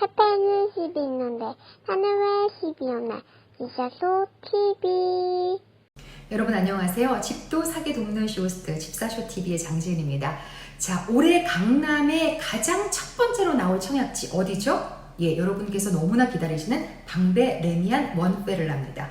햇볕은 10이 있는데 나는 왜 10이 없나? 집사쇼 TV. 여러분 안녕하세요. 집도 사게 돕는 쇼호스트 집사쇼 TV의 장지은입니다. 자, 올해 강남에 가장 첫 번째로 나올 청약지 어디죠? 예, 여러분께서 너무나 기다리시는 방배 레미안 원페를라입니다.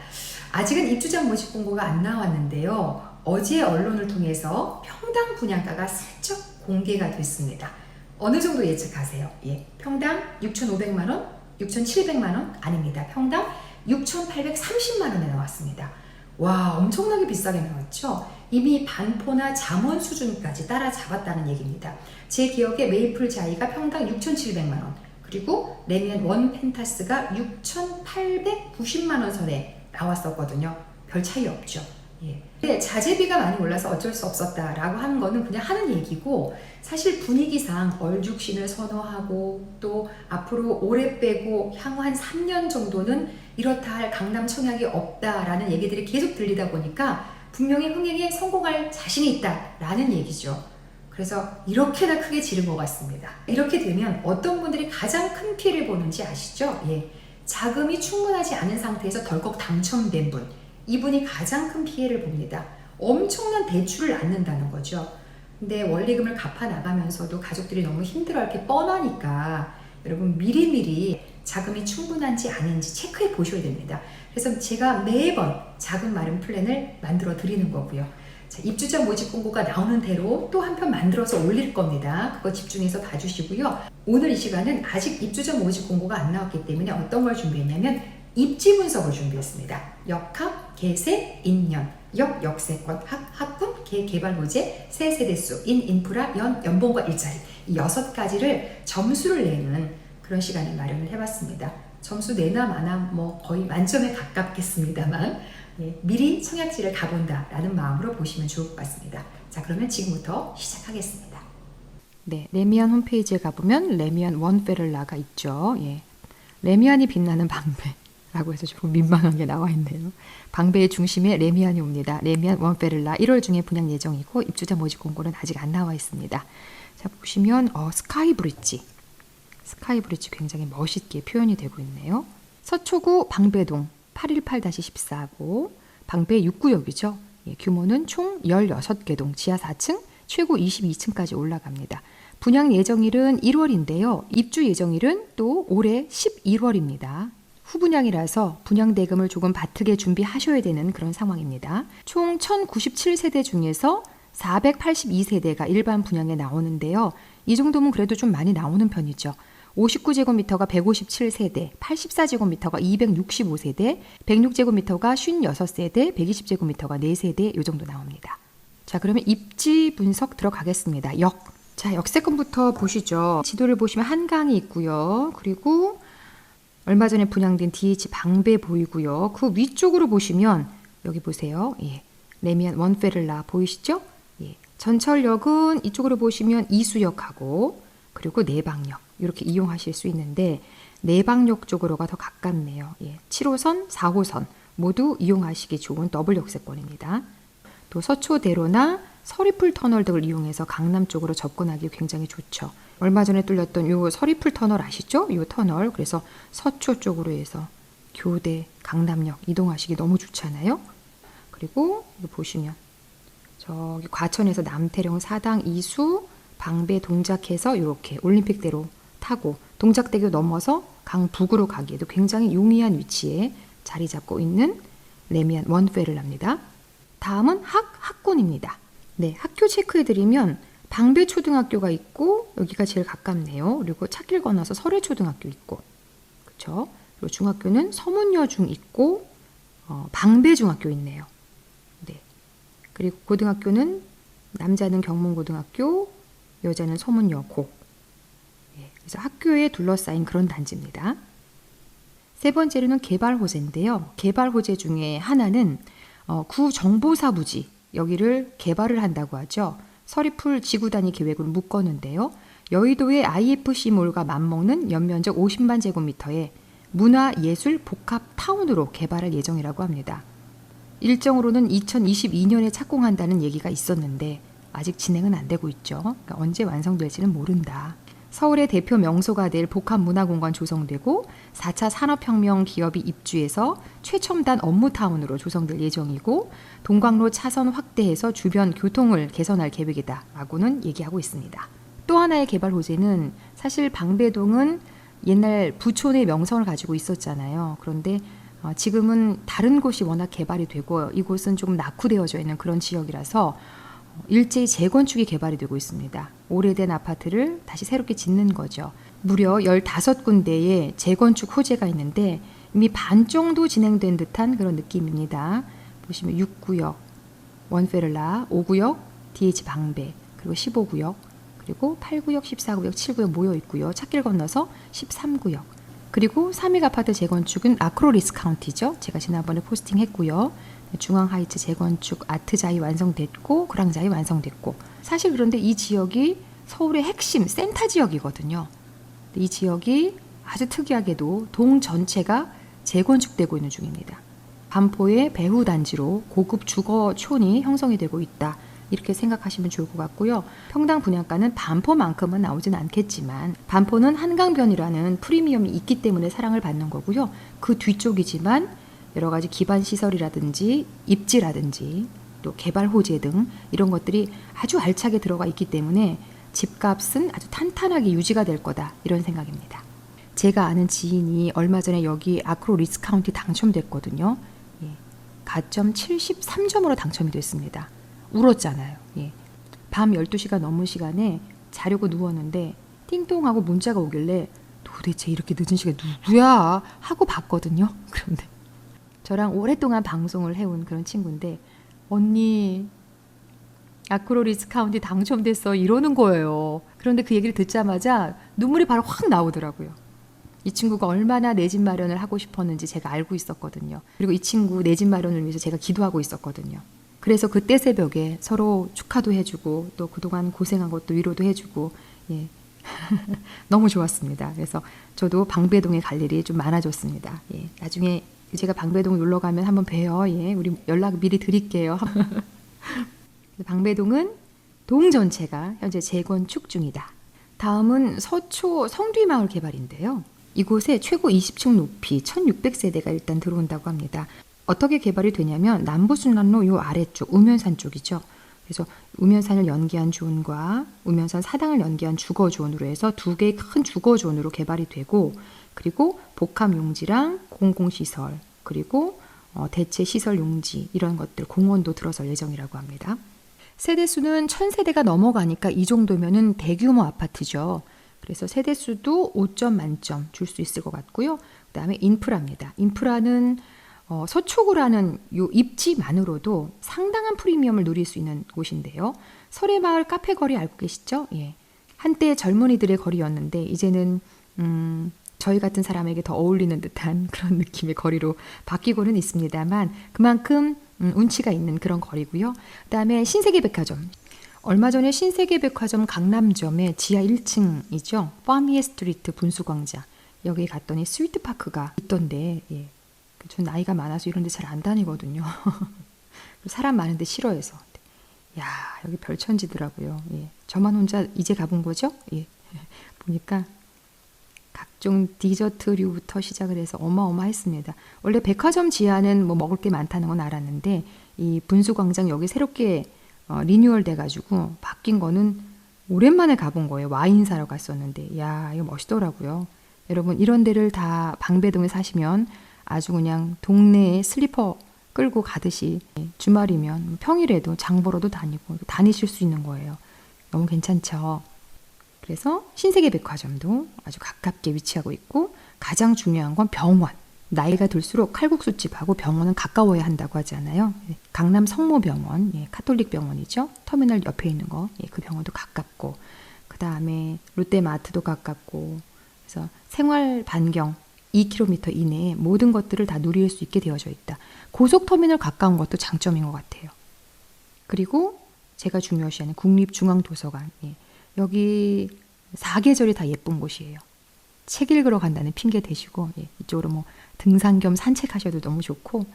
아직은 입주자 모집 공고가 안 나왔는데요. 어제 언론을 통해서 평당 분양가가 슬쩍 공개가 됐습니다. 어느 정도 예측하세요? 예, 평당 6,500만 원, 6,700만 원 아닙니다. 평당 6,830만 원에 나왔습니다. 와, 엄청나게 비싸게 나왔죠? 이미 반포나 잠원 수준까지 따라잡았다는 얘기입니다. 제 기억에 메이플 자이가 평당 6,700만 원, 그리고 레미안 원 펜타스가 6,890만 원 선에 나왔었거든요. 별 차이 없죠. 예. 근데 자재비가 많이 올라서 어쩔 수 없었다라고 하는 거는 그냥 하는 얘기고, 사실 분위기상 얼죽신을 선호하고 또 앞으로 오래 빼고 향후 한 3년 정도는 이렇다 할 강남 청약이 없다라는 얘기들이 계속 들리다 보니까 분명히 흥행에 성공할 자신이 있다라는 얘기죠. 그래서 이렇게나 크게 지른 것 같습니다. 이렇게 되면 어떤 분들이 가장 큰 피해를 보는지 아시죠? 예. 자금이 충분하지 않은 상태에서 덜컥 당첨된 분, 이분이 가장 큰 피해를 봅니다. 엄청난 대출을 안는다는 거죠. 근데 원리금을 갚아 나가면서도 가족들이 너무 힘들어할 게 뻔하니까 여러분 미리미리 자금이 충분한지 아닌지 체크해 보셔야 됩니다. 그래서 제가 매번 자금 마련 플랜을 만들어 드리는 거고요. 자, 입주자 모집 공고가 나오는 대로 또 한 편 만들어서 올릴 겁니다. 그거 집중해서 봐주시고요. 오늘 이 시간은 아직 입주자 모집 공고가 안 나왔기 때문에 어떤 걸 준비했냐면 입지 분석을 준비했습니다. 역학, 개세, 인연, 역세권, 학군, 개발 호재, 세세대수, 인프라, 연봉과 일자리, 이 6가지를 점수를 내는 그런 시간을 마련을 해봤습니다. 점수 내나 마나 뭐 거의 만점에 가깝겠습니다만, 예, 미리 청약지를 가본다라는 마음으로 보시면 좋을 것 같습니다. 자, 그러면 지금부터 시작하겠습니다. 네, 레미안 홈페이지에 가보면 레미안 원페를라가 있죠. 예, 레미안이 빛나는 방배라고 해서 조금 민망하게 나와 있네요. 방배의 중심에 레미안이 옵니다. 레미안 원페를라 1월 중에 분양 예정이고 입주자 모집 공고는 아직 안 나와 있습니다. 자, 보시면 스카이브리지 굉장히 멋있게 표현이 되고 있네요. 서초구 방배동 818-14고 방배 6구역이죠. 예, 규모는 총 16개 동, 지하 4층, 최고 22층까지 올라갑니다. 분양 예정일은 1월인데요. 입주 예정일은 또 올해 11월입니다. 후분양이라서 분양 대금을 조금 바트게 준비하셔야 되는 그런 상황입니다. 총 1097세대 중에서 482세대가 일반 분양에 나오는데요. 이 정도면 그래도 좀 많이 나오는 편이죠. 59제곱미터가 157세대, 84제곱미터가 265세대, 106제곱미터가 56세대, 120제곱미터가 4세대 이 정도 나옵니다. 자, 그러면 입지 분석 들어가겠습니다. 자, 역세권부터 보시죠. 지도를 보시면 한강이 있고요. 그리고 얼마 전에 분양된 DH 방배 보이고요. 그 위쪽으로 보시면 여기 보세요. 예, 레미안 원페를라 보이시죠? 예, 전철역은 이쪽으로 보시면 이수역하고 그리고 내방역 이렇게 이용하실 수 있는데 내방역 쪽으로가 더 가깝네요. 예, 7호선, 4호선 모두 이용하시기 좋은 더블 역세권입니다. 또 서초대로나 서리풀 터널 등을 이용해서 강남 쪽으로 접근하기 굉장히 좋죠. 얼마 전에 뚫렸던 요 서리풀 터널 아시죠? 요 터널. 그래서 서초 쪽으로 해서 교대, 강남역 이동하시기 너무 좋잖아요. 그리고 여기 보시면 저기 과천에서 남태령, 사당, 이수, 방배, 동작해서 이렇게 올림픽대로 타고 동작대교 넘어서 강북으로 가기에도 굉장히 용이한 위치에 자리 잡고 있는 레미안 원페를라입니다. 다음은 학군입니다. 네, 학교 체크해드리면 방배초등학교가 있고 여기가 제일 가깝네요. 그리고 찾길 건너서 설해초등학교 있고, 그렇죠? 그리고 중학교는 서문여중 있고 방배중학교 있네요. 네, 그리고 고등학교는 남자는 경문고등학교, 여자는 서문여고. 예, 그래서 학교에 둘러싸인 그런 단지입니다. 세 번째로는 개발호재인데요. 개발호재 중에 하나는 구정보사부지 여기를 개발을 한다고 하죠. 서리풀 지구단위 계획으로 묶었는데요. 여의도의 IFC몰과 맞먹는 연면적 50만 제곱미터의 문화예술 복합타운으로 개발할 예정이라고 합니다. 일정으로는 2022년에 착공한다는 얘기가 있었는데 아직 진행은 안 되고 있죠. 그러니까 언제 완성될지는 모른다. 서울의 대표 명소가 될 복합문화공간 조성되고 4차 산업혁명 기업이 입주해서 최첨단 업무타운으로 조성될 예정이고 동광로 차선 확대해서 주변 교통을 개선할 계획이다라고는 얘기하고 있습니다. 또 하나의 개발 호재는 사실 방배동은 옛날 부촌의 명성을 가지고 있었잖아요. 그런데 지금은 다른 곳이 워낙 개발이 되고 이곳은 조금 낙후되어져 있는 그런 지역이라서 일제히 재건축이 개발이 되고 있습니다. 오래된 아파트를 다시 새롭게 짓는 거죠. 무려 15군데의 재건축 호재가 있는데 이미 반 정도 진행된 듯한 그런 느낌입니다. 보시면 6구역 원페를라, 5구역 DH 방배, 그리고 15구역, 그리고 8구역, 14구역, 7구역 모여 있고요. 찾길 건너서 13구역. 그리고 3익 아파트 재건축은 아크로리스 카운티죠. 제가 지난번에 포스팅했고요. 중앙 하이츠 재건축 아트자이 완성됐고 그랑자이 완성됐고 사실 그런데 이 지역이 서울의 핵심 센터 지역이거든요. 이 지역이 아주 특이하게도 동 전체가 재건축되고 있는 중입니다. 반포의 배후 단지로 고급 주거촌이 형성이 되고 있다. 이렇게 생각하시면 좋을 것 같고요. 평당 분양가는 반포만큼은 나오진 않겠지만 반포는 한강변이라는 프리미엄이 있기 때문에 사랑을 받는 거고요. 그 뒤쪽이지만 여러 가지 기반 시설이라든지 입지라든지 또 개발 호재 등 이런 것들이 아주 알차게 들어가 있기 때문에 집값은 아주 탄탄하게 유지가 될 거다 이런 생각입니다. 제가 아는 지인이 얼마 전에 여기 아크로리스 카운티 당첨됐거든요. 예, 가점 73점으로 당첨이 됐습니다. 울었잖아요. 예. 밤 12시가 넘은 시간에 자려고 누웠는데 띵동하고 문자가 오길래 도대체 이렇게 늦은 시간에 누구야 하고 봤거든요. 그런데 저랑 오랫동안 방송을 해온 그런 친구인데 언니 아크로리스 카운티 당첨됐어 이러는 거예요. 그런데 그 얘기를 듣자마자 눈물이 바로 확 나오더라고요. 이 친구가 얼마나 내 집 마련을 하고 싶었는지 제가 알고 있었거든요. 그리고 이 친구 내 집 마련을 위해서 제가 기도하고 있었거든요. 그래서 그때 새벽에 서로 축하도 해주고 또 그동안 고생한 것도 위로도 해주고 예. 너무 좋았습니다. 그래서 저도 방배동에 갈 일이 좀 많아졌습니다. 예. 나중에 제가 방배동 놀러 가면 한번 봬요. 예. 우리 연락 미리 드릴게요. 방배동은 동 전체가 현재 재건축 중이다. 다음은 서초 성뒤마을 개발인데요. 이곳에 최고 20층 높이 1600세대가 일단 들어온다고 합니다. 어떻게 개발이 되냐면 남부순환로 요 아래쪽 우면산 쪽이죠. 그래서 우면산을 연계한 존과 우면산 사당을 연계한 주거존으로 해서 두 개의 큰 주거존으로 개발이 되고 그리고 복합용지랑 공공시설 그리고 대체 시설 용지 이런 것들 공원도 들어설 예정이라고 합니다. 세대수는 1000세대가 넘어가니까 이 정도면은 대규모 아파트죠. 그래서 세대수도 5점 만점 줄 수 있을 것 같고요. 그 다음에 인프라입니다. 인프라는 서초구라는 요 입지만으로도 상당한 프리미엄을 누릴 수 있는 곳인데요. 설해마을 카페 거리 알고 계시죠? 예. 한때 젊은이들의 거리였는데 이제는 저희 같은 사람에게 더 어울리는 듯한 그런 느낌의 거리로 바뀌고는 있습니다만 그만큼 운치가 있는 그런 거리고요. 그다음에 신세계백화점. 얼마 전에 신세계백화점 강남점의 지하 1층이죠. 파미에 스트리트 분수광장. 여기 갔더니 스위트파크가 있던데 예. 전 나이가 많아서 이런 데 잘 안 다니거든요. 사람 많은데 싫어해서. 야, 여기 별천지더라고요. 예. 저만 혼자 이제 가본 거죠? 예. 보니까 각종 디저트류부터 시작을 해서 어마어마했습니다. 원래 백화점 지하는 뭐 먹을 게 많다는 건 알았는데 이 분수광장 여기 새롭게 리뉴얼 돼가지고 바뀐 거는 오랜만에 가본 거예요. 와인 사러 갔었는데 야 이거 멋있더라고요. 여러분 이런 데를 다 방배동에 사시면 아주 그냥 동네에 슬리퍼 끌고 가듯이 주말이면 평일에도 장 보러도 다니고 다니실 수 있는 거예요. 너무 괜찮죠. 그래서 신세계백화점도 아주 가깝게 위치하고 있고 가장 중요한 건 병원. 나이가 들수록 칼국수집하고 병원은 가까워야 한다고 하지 않아요. 강남 성모병원, 예, 카톨릭 병원이죠. 터미널 옆에 있는 거, 예, 그 병원도 가깝고 그 다음에 롯데마트도 가깝고 그래서 생활 반경 2km 이내에 모든 것들을 다 누릴 수 있게 되어져 있다. 고속터미널 가까운 것도 장점인 것 같아요. 그리고 제가 중요시하는 국립중앙도서관. 예. 여기 사계절이 다 예쁜 곳이에요. 책 읽으러 간다는 핑계 대시고 예. 이쪽으로 뭐 등산 겸 산책하셔도 너무 좋고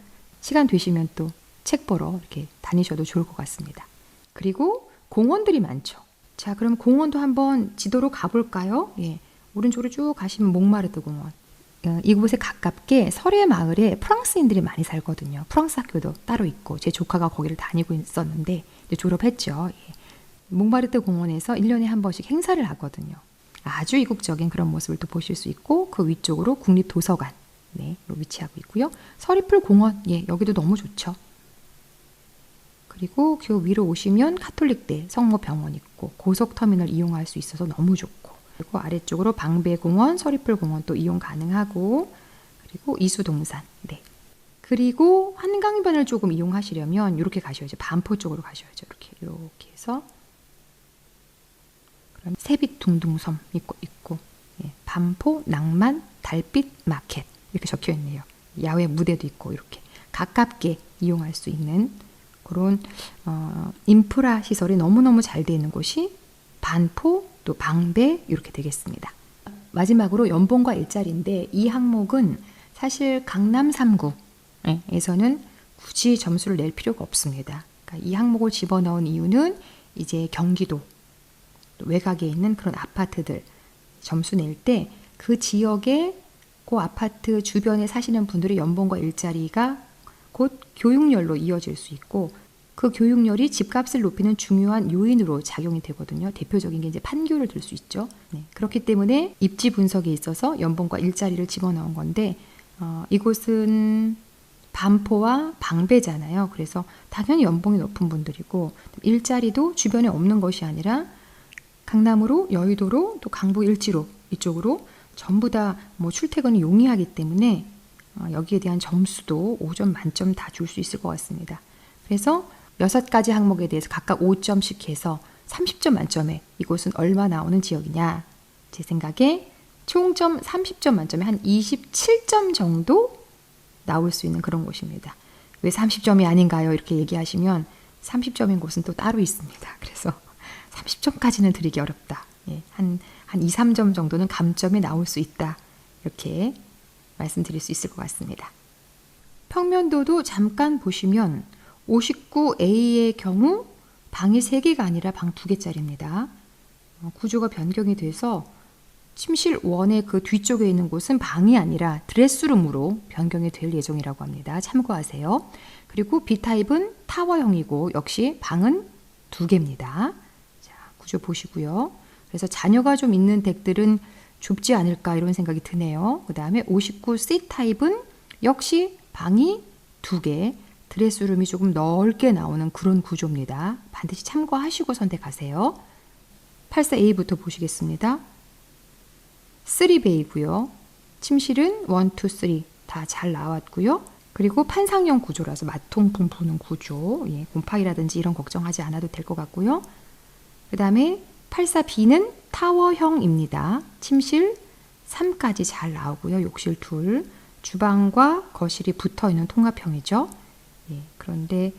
시간 되시면 또 책 보러 이렇게 다니셔도 좋을 것 같습니다. 그리고 공원들이 많죠. 자, 그럼 공원도 한번 지도로 가볼까요? 예, 오른쪽으로 쭉 가시면 몽마르트 공원. 이곳에 가깝게 설의 마을에 프랑스인들이 많이 살거든요. 프랑스 학교도 따로 있고 제 조카가 거기를 다니고 있었는데 이제 졸업했죠. 예. 몽마르트 공원에서 1년에 한 번씩 행사를 하거든요. 아주 이국적인 그런 모습을 또 보실 수 있고 그 위쪽으로 국립도서관 네, 위치하고 있고요. 서리풀 공원 예, 여기도 너무 좋죠. 그리고 그 위로 오시면 가톨릭대 성모병원 있고 고속터미널 이용할 수 있어서 너무 좋고 그리고 아래쪽으로 방배공원, 서리풀공원 또 이용 가능하고 그리고 이수동산 네. 그리고 한강변을 조금 이용하시려면 이렇게 가셔야죠. 반포 쪽으로 가셔야죠. 이렇게 해서 그럼 새빛 둥둥섬 있고 예, 반포 낭만 달빛 마켓 이렇게 적혀 있네요. 야외 무대도 있고 이렇게 가깝게 이용할 수 있는 그런 인프라 시설이 너무너무 잘 되어 있는 곳이 반포 또 방배 이렇게 되겠습니다. 마지막으로 연봉과 일자리인데 이 항목은 사실 강남 3구에서는 굳이 점수를 낼 필요가 없습니다. 그러니까 이 항목을 집어넣은 이유는 이제 경기도 외곽에 있는 그런 아파트들 점수 낼 때 그 지역에 그 아파트 주변에 사시는 분들의 연봉과 일자리가 곧 교육열로 이어질 수 있고 그 교육열이 집값을 높이는 중요한 요인으로 작용이 되거든요. 대표적인 게 이제 판교를 들 수 있죠. 네. 그렇기 때문에 입지 분석에 있어서 연봉과 일자리를 집어넣은 건데 이곳은 반포와 방배잖아요. 그래서 당연히 연봉이 높은 분들이고 일자리도 주변에 없는 것이 아니라 강남으로 여의도로 또 강북 일지로 이쪽으로 전부 다 뭐 출퇴근이 용이하기 때문에 여기에 대한 점수도 5점 만점 다 줄 수 있을 것 같습니다. 그래서 6가지 항목에 대해서 각각 5점씩 해서 30점 만점에 이곳은 얼마 나오는 지역이냐 제 생각에 총점 30점 만점에 한 27점 정도 나올 수 있는 그런 곳입니다. 왜 30점이 아닌가요? 이렇게 얘기하시면 30점인 곳은 또 따로 있습니다. 그래서 30점까지는 드리기 어렵다. 예, 한 2, 3점 정도는 감점이 나올 수 있다. 이렇게 말씀드릴 수 있을 것 같습니다. 평면도도 잠깐 보시면 59A의 경우 방이 3개가 아니라 방 2개짜리입니다. 구조가 변경이 돼서 침실 1의 그 뒤쪽에 있는 곳은 방이 아니라 드레스룸으로 변경이 될 예정이라고 합니다. 참고하세요. 그리고 B타입은 타워형이고 역시 방은 2개입니다. 자, 구조 보시고요. 그래서 자녀가 좀 있는 댁들은 좁지 않을까 이런 생각이 드네요. 그 다음에 59C타입은 역시 방이 2개, 드레스룸이 조금 넓게 나오는 그런 구조입니다. 반드시 참고하시고 선택하세요. 84A부터 보시겠습니다. 3베이고요. 침실은 1, 2, 3 다 잘 나왔고요. 그리고 판상형 구조라서 마통풍 부는 구조, 예, 곰팡이라든지 이런 걱정하지 않아도 될 것 같고요. 그 다음에 84B는 타워형입니다. 침실 3까지 잘 나오고요. 욕실 2, 주방과 거실이 붙어있는 통합형이죠. 예, 그런데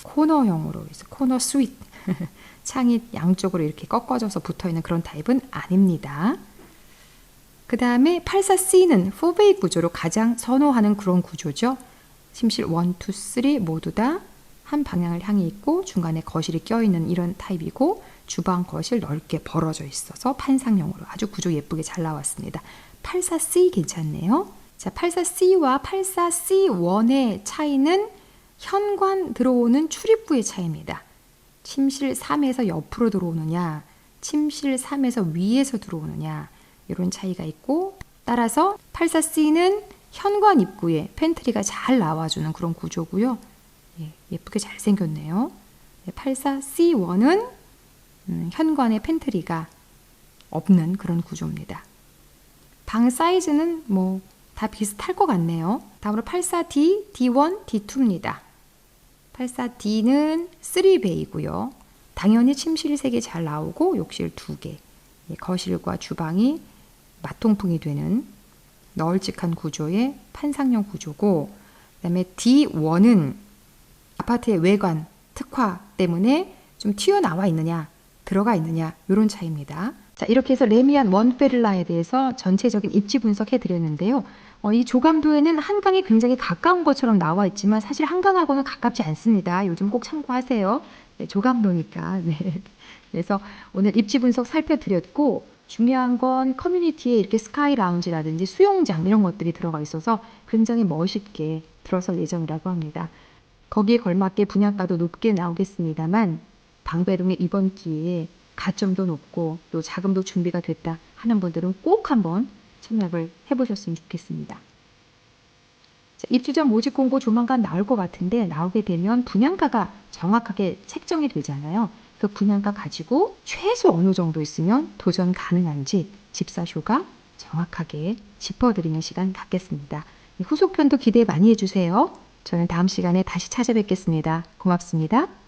코너형으로 해서 코너 스윗 창이 양쪽으로 이렇게 꺾어져서 붙어있는 그런 타입은 아닙니다. 그 다음에 84C는 4베이 구조로 가장 선호하는 그런 구조죠. 침실 1, 2, 3 모두 다 한 방향을 향해 있고 중간에 거실이 껴있는 이런 타입이고 주방, 거실 넓게 벌어져 있어서 판상형으로 아주 구조 예쁘게 잘 나왔습니다. 84C 괜찮네요. 자, 84C와 84C1의 차이는 현관 들어오는 출입구의 차이입니다. 침실 3에서 옆으로 들어오느냐, 침실 3에서 위에서 들어오느냐 이런 차이가 있고 따라서 84C는 현관 입구에 팬트리가 잘 나와주는 그런 구조고요. 예, 예쁘게 잘 생겼네요. 84C1은 현관에 팬트리가 없는 그런 구조입니다. 방 사이즈는 뭐 다 비슷할 것 같네요. 다음으로 84D, D1, D2입니다. 84D는 3베이고요. 당연히 침실이 3개 잘 나오고 욕실 2개, 예, 거실과 주방이 마통풍이 되는 널찍한 구조의 판상형 구조고 그 다음에 D1은 아파트의 외관, 특화 때문에 좀 튀어나와 있느냐, 들어가 있느냐 이런 차이입니다. 자, 이렇게 해서 레미안 원페를라에 대해서 전체적인 입지 분석해 드렸는데요. 이 조감도에는 한강이 굉장히 가까운 것처럼 나와 있지만 사실 한강하고는 가깝지 않습니다. 요즘 꼭 참고하세요. 네, 조감도니까. 네. 그래서 오늘 입지 분석 살펴드렸고 중요한 건 커뮤니티에 이렇게 스카이 라운지라든지 수영장 이런 것들이 들어가 있어서 굉장히 멋있게 들어설 예정이라고 합니다. 거기에 걸맞게 분양가도 높게 나오겠습니다만 방배동에 이번 기회에 가점도 높고 또 자금도 준비가 됐다 하는 분들은 꼭 한번 청약을 해보셨으면 좋겠습니다. 자, 입주자 모집 공고 조만간 나올 것 같은데 나오게 되면 분양가가 정확하게 책정이 되잖아요. 그 분양가 가지고 최소 어느 정도 있으면 도전 가능한지 집사쇼가 정확하게 짚어드리는 시간 갖겠습니다. 후속편도 기대 많이 해주세요. 저는 다음 시간에 다시 찾아뵙겠습니다. 고맙습니다.